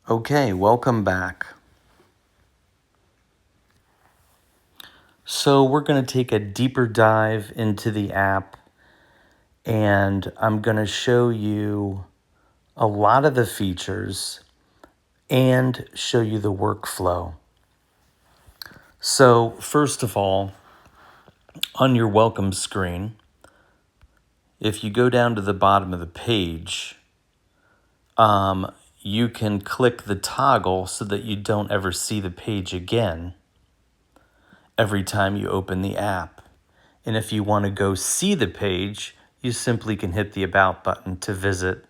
Okay, welcome back. So we're going to take a deeper dive into the app, and I'm going to show you a lot of the features and show you the workflow. So first of all, on your welcome screen, if you go down to the bottom of the page, you can click the toggle so that you don't ever see the page again every time you open the app. And if you want to go see the page, you simply can hit the About button to visit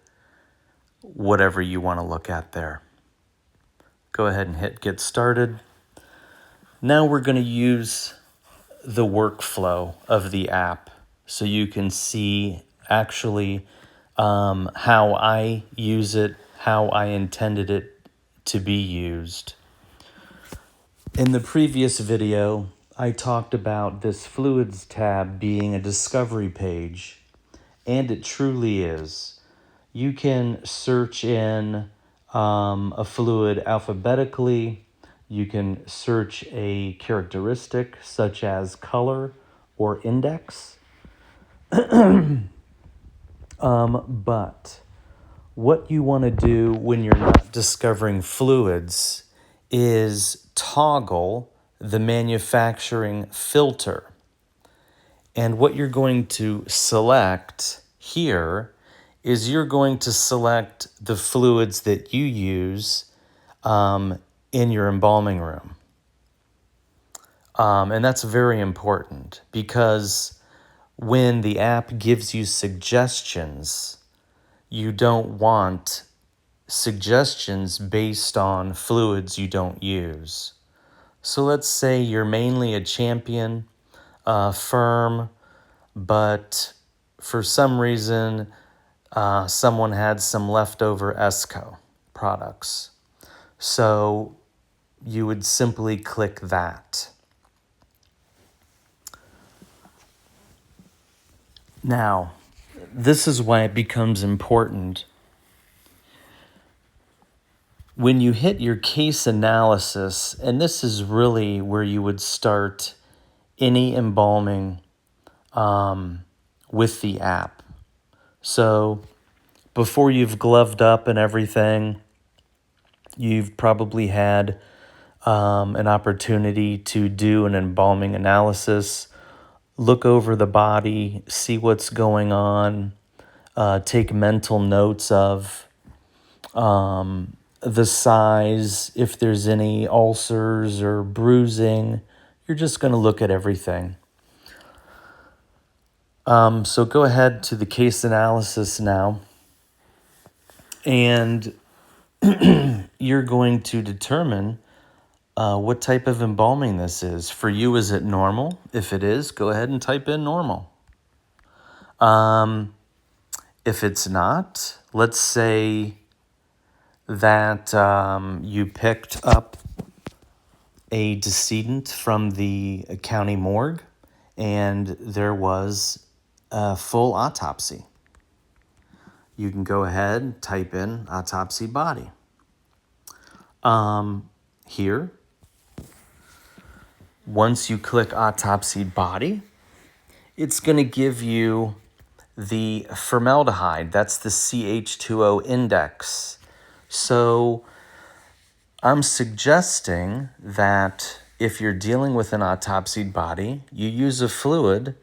whatever you want to look at there. Go ahead and hit Get Started. Now we're going to use the workflow of the app so you can see actually how I use it, how I intended it to be used. In the previous video, I talked about this Fluids tab being a discovery page, and it truly is. You can search in a fluid alphabetically. You can search a characteristic such as color or index. But what you want to do when you're not discovering fluids is toggle the manufacturing filter. And what you're going to select here is you're going to select the fluids that you use in your embalming room. And that's very important because when the app gives you suggestions, you don't want suggestions based on fluids you don't use. So let's say you're mainly a champion firm, but for some reason, someone had some leftover ESCO products. So you would simply click that. Now, this is why it becomes important. When you hit your case analysis, and this is really where you would start any embalming with the app. So before you've gloved up and everything, you've probably had an opportunity to do an embalming analysis, look over the body, see what's going on, take mental notes of the size, if there's any ulcers or bruising. You're just going to look at everything. So go ahead to the case analysis now, and you're going to determine what type of embalming this is. For you, is it normal? If it is, go ahead and type in normal. If it's not, let's say that you picked up a decedent from the county morgue and there was a full autopsy. You can go ahead and type in autopsy body. Here, once you click autopsy body, it's going to give you the formaldehyde. That's the CH2O index. So I'm suggesting that if you're dealing with an autopsied body, you use a fluid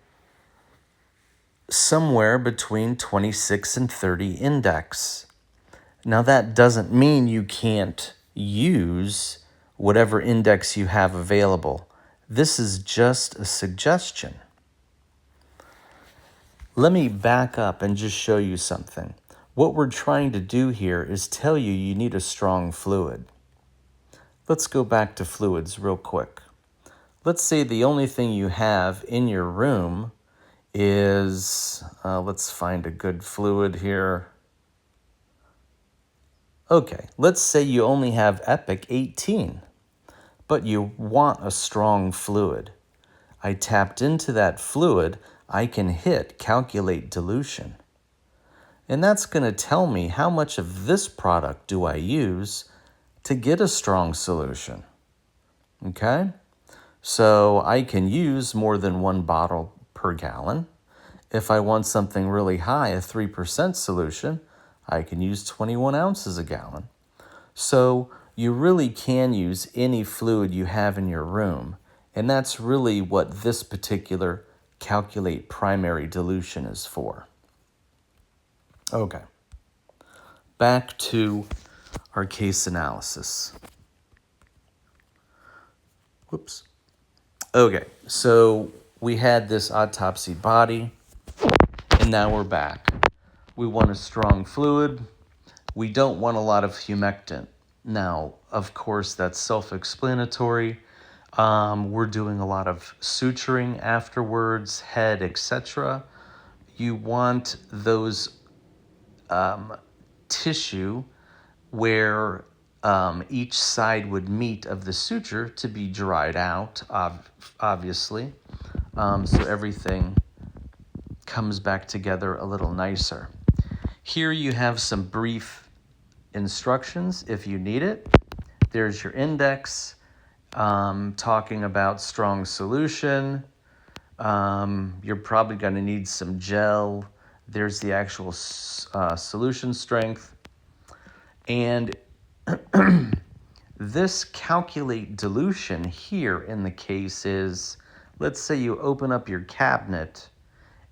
somewhere between 26 and 30 index. Now that doesn't mean you can't use whatever index you have available. This is just a suggestion. Let me back up and just show you something. What we're trying to do here is tell you you need a strong fluid. Let's go back to fluids real quick. Let's say the only thing you have in your room is, let's find a good fluid here. Okay, let's say you only have Epic 18, but you want a strong fluid. I tapped into that fluid, I can hit calculate dilution. And that's going to tell me how much of this product do I use to get a strong solution. Okay? So I can use more than 1 bottle per gallon. If I want something really high, a 3% solution, I can use 21 ounces a gallon. So you really can use any fluid you have in your room. And that's really what this particular calculate primary dilution is for. Okay. Back to our case analysis. Whoops. Okay, so we had this autopsy body, and now we're back. We want a strong fluid. We don't want a lot of humectant. Now, of course, that's self-explanatory. We're doing a lot of suturing afterwards, head, etc. You want those tissue where each side would meet of the suture to be dried out, obviously, so everything comes back together a little nicer. Here you have some brief instructions if you need it. There's your index talking about strong solution. You're probably going to need some gel. There's the actual solution strength. And this calculate dilution here in the case is, let's say you open up your cabinet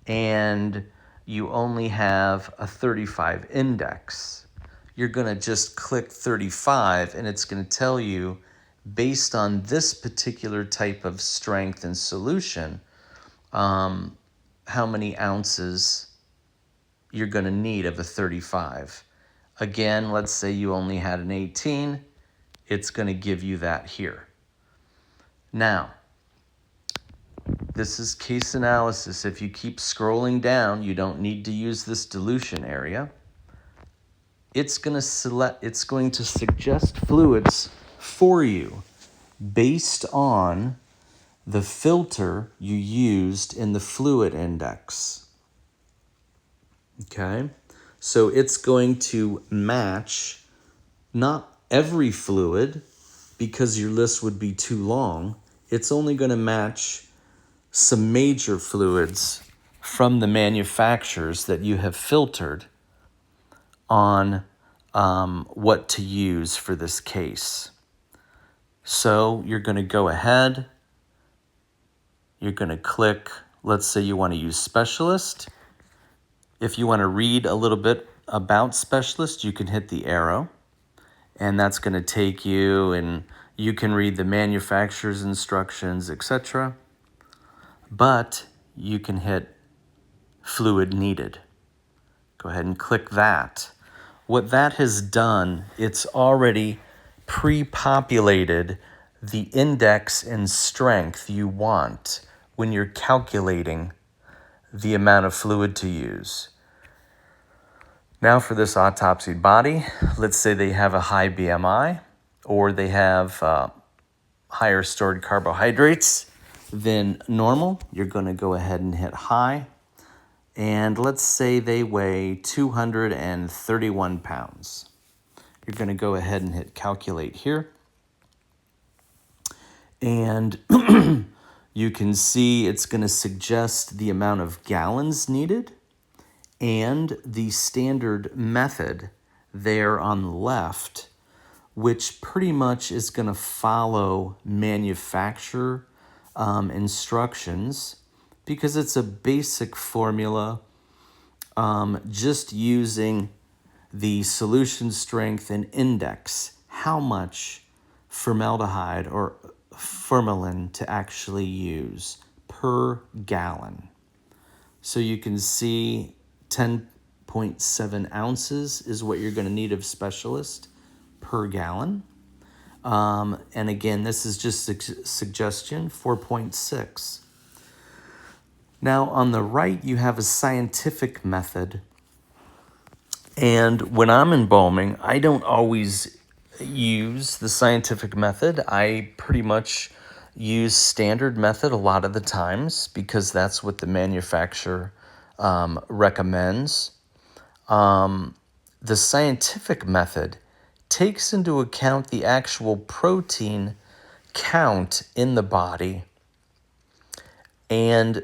and you only have a 35 index. You're going to just click 35 and it's going to tell you, based on this particular type of strength and solution, how many ounces you're going to need of a 35. Again, let's say you only had an 18, it's going to give you that here. Now, this is case analysis. If you keep scrolling down, you don't need to use this dilution area. It's going to suggest fluids for you based on the filter you used in the fluid index. Okay? So it's going to match not every fluid because your list would be too long. It's only going to match some major fluids from the manufacturers that you have filtered on what to use for this case. So you're going to go ahead, you're going to click, let's say you want to use specialist. If you want to read a little bit about specialist, you can hit the arrow, and that's going to take you, and you can read the manufacturer's instructions, etc. But you can hit fluid needed. Go ahead and click that. What that has done, it's already pre-populated the index and strength you want when you're calculating the amount of fluid to use. Now for this autopsied body, let's say they have a high BMI or they have higher stored carbohydrates than normal. You're going to go ahead and hit high. And let's say they weigh 231 pounds. You're going to go ahead and hit calculate here. And you can see it's going to suggest the amount of gallons needed and the standard method there on the left, which pretty much is going to follow manufacturer instructions because it's a basic formula, just using the solution strength and index, how much formaldehyde or formalin to actually use per gallon. So you can see 10.7 ounces is what you're going to need of specialist per gallon. And again, this is just a suggestion, 4.6. Now on the right, you have a scientific method. And when I'm embalming, I don't always use the scientific method. I pretty much use standard method a lot of the times because that's what the manufacturer recommends. The scientific method takes into account the actual protein count in the body, and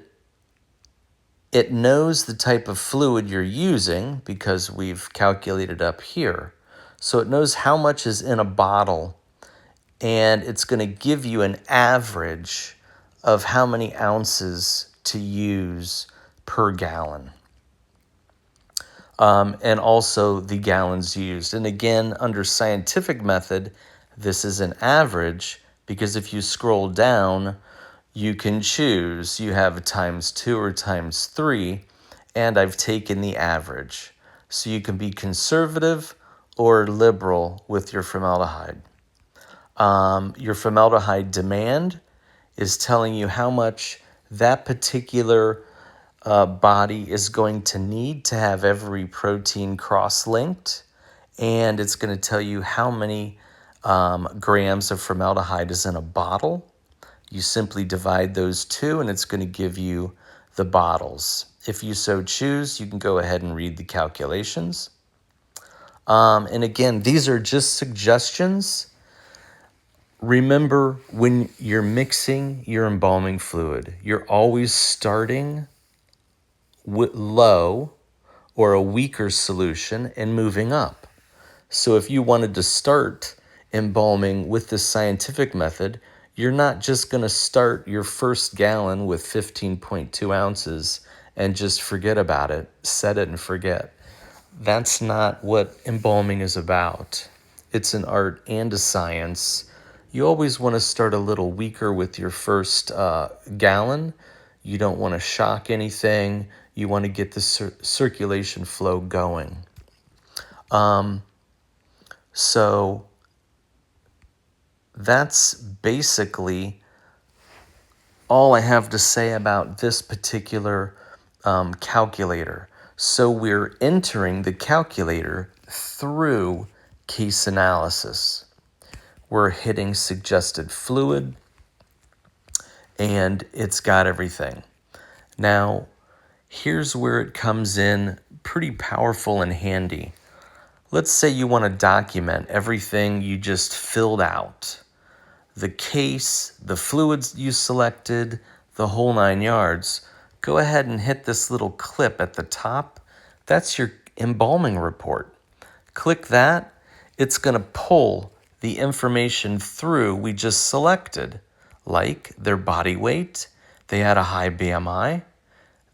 it knows the type of fluid you're using because we've calculated up here. So it knows how much is in a bottle, and it's going to give you an average of how many ounces to use per gallon. And also the gallons used. And again, under scientific method, this is an average, because if you scroll down, you can choose. You have ×2 or ×3, and I've taken the average. So you can be conservative or liberal with your formaldehyde. Your formaldehyde demand is telling you how much that particular body is going to need to have every protein cross-linked, and it's going to tell you how many grams of formaldehyde is in a bottle. You simply divide those two, and it's going to give you the bottles. If you so choose, you can go ahead and read the calculations. And again, these are just suggestions. Remember, when you're mixing your embalming fluid, you're always starting with low or a weaker solution and moving up. So if you wanted to start embalming with the scientific method, you're not just going to start your first gallon with 15.2 ounces and just forget about it, set it and forget. That's not what embalming is about. It's an art and a science. You always want to start a little weaker with your first gallon. You don't want to shock anything. You want to get the circulation flow going. So that's basically all I have to say about this particular calculator. So we're entering the calculator through case analysis. We're hitting suggested fluid, and it's got everything. Now, here's where it comes in pretty powerful and handy. Let's say you want to document everything you just filled out. The case, the fluids you selected, the whole 9 yards. Go ahead and hit this little clip at the top. That's your embalming report. Click that. It's going to pull the information through we just selected, like their body weight. They had a high BMI.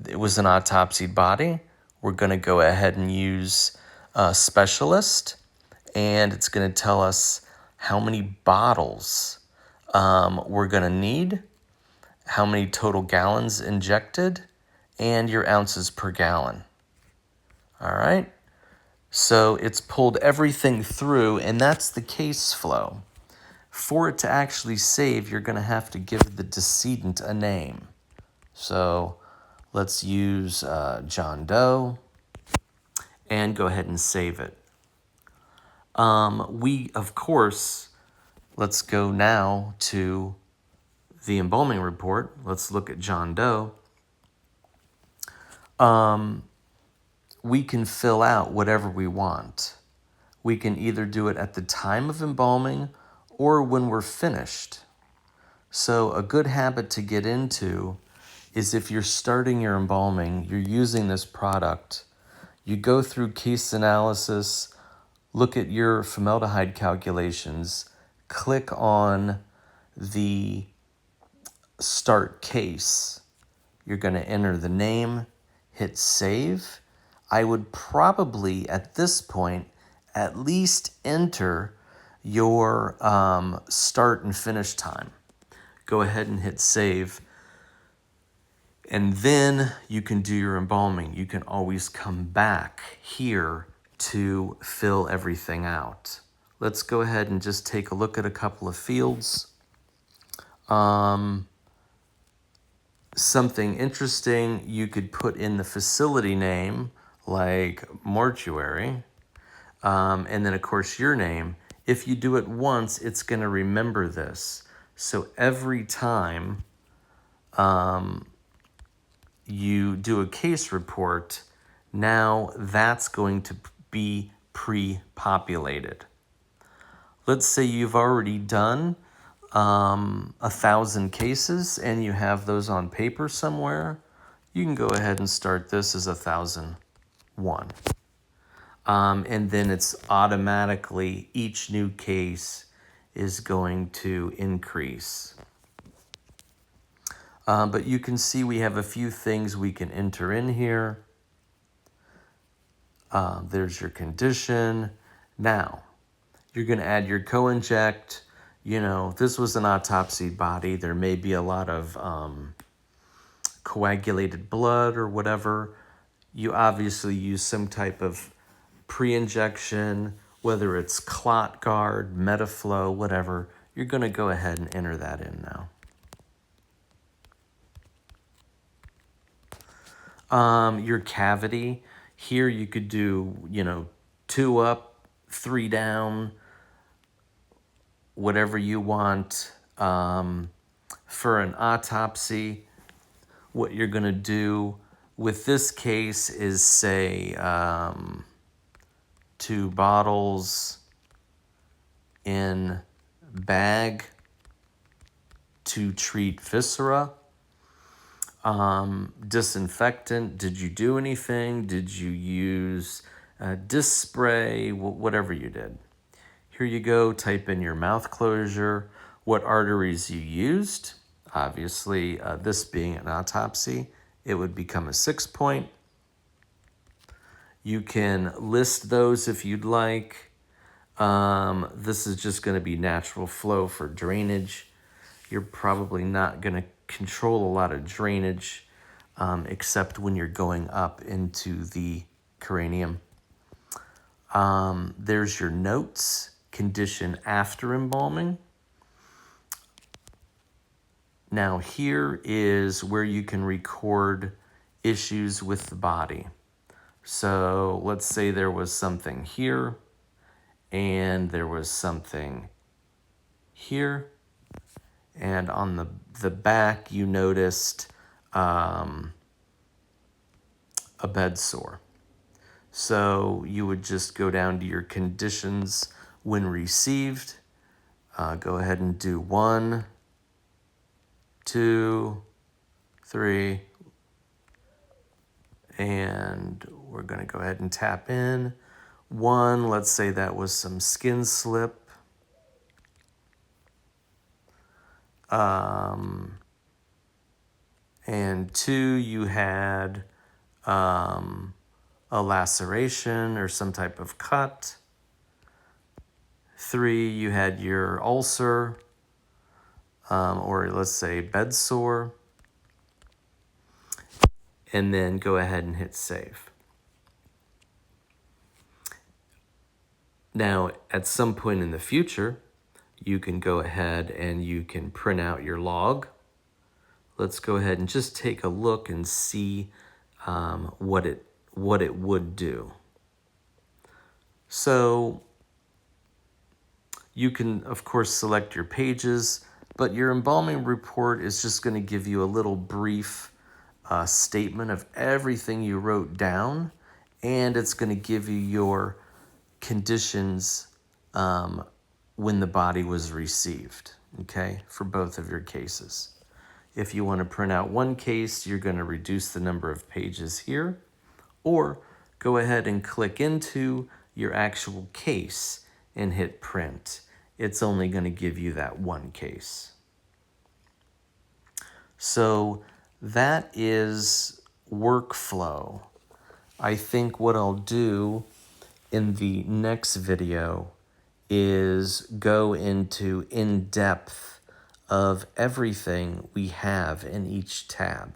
It was an autopsied body. We're going to go ahead and use a specialist, and it's going to tell us how many bottles we're going to need, how many total gallons injected, and your ounces per gallon. All right. So it's pulled everything through, and that's the case flow. For it to actually save, you're going to have to give the decedent a name. So let's use John Doe and go ahead and save it. Of course, let's go now to the embalming report. Let's look at John Doe. We can fill out whatever we want. We can either do it at the time of embalming or when we're finished. So a good habit to get into is, if you're starting your embalming, you're using this product, you go through case analysis, look at your formaldehyde calculations, click on the start case. You're going to enter the name, hit save. I would probably, at this point, at least enter your start and finish time. Go ahead and hit save. And then you can do your embalming. You can always come back here to fill everything out. Let's go ahead and just take a look at a couple of fields. Something interesting, you could put in the facility name, like mortuary, and then of course your name. If you do it once, it's going to remember this. So every time you do a case report, now that's going to be pre-populated. Let's say you've already done 1,000 cases and you have those on paper somewhere. You can go ahead and start this as 1,001. And then it's automatically, each new case is going to increase. But you can see we have a few things we can enter in here. There's your condition. Now, you're going to add your co-inject. You know, this was an autopsy body. There may be a lot of coagulated blood or whatever. You obviously use some type of pre-injection, whether it's clot guard, Metaflow, whatever. You're going to go ahead and enter that in now. Your cavity, here you could do, 2 up, 3 down, whatever you want. For an autopsy, what you're going to do with this case is say 2 bottles in bag to treat viscera. Disinfectant, did you do anything? Did you use disc spray? Whatever you did. Here you go, type in your mouth closure, what arteries you used. Obviously, this being an autopsy, it would become a 6-point. You can list those if you'd like. This is just going to be natural flow for drainage. You're probably not going to control a lot of drainage except when you're going up into the cranium. There's your notes, condition after embalming. Now here is where you can record issues with the body. So let's say there was something here and there was something here. And on the back, you noticed a bed sore. So you would just go down to your conditions when received. Go ahead and do 1, 2, 3. And we're going to go ahead and tap in. 1, let's say that was some skin slip. And 2, you had a laceration or some type of cut. 3, you had your ulcer, or let's say bed sore. And then go ahead and hit save. Now, at some point in the future, you can go ahead and you can print out your log. Let's go ahead and just take a look and see what it would do. So you can, of course, select your pages, but your embalming report is just going to give you a little brief statement of everything you wrote down, and it's going to give you your conditions when the body was received, okay, for both of your cases. If you want to print out one case, you're going to reduce the number of pages here, or go ahead and click into your actual case and hit print. It's only going to give you that one case. So that is workflow. I think what I'll do in the next video is go into in-depth of everything we have in each tab.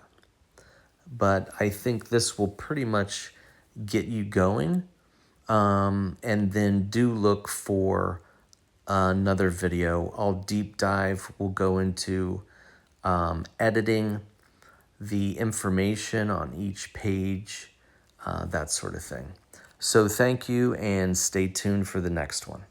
But I think this will pretty much get you going. And then do look for another video. I'll deep dive. We'll go into editing the information on each page, that sort of thing. So thank you and stay tuned for the next one.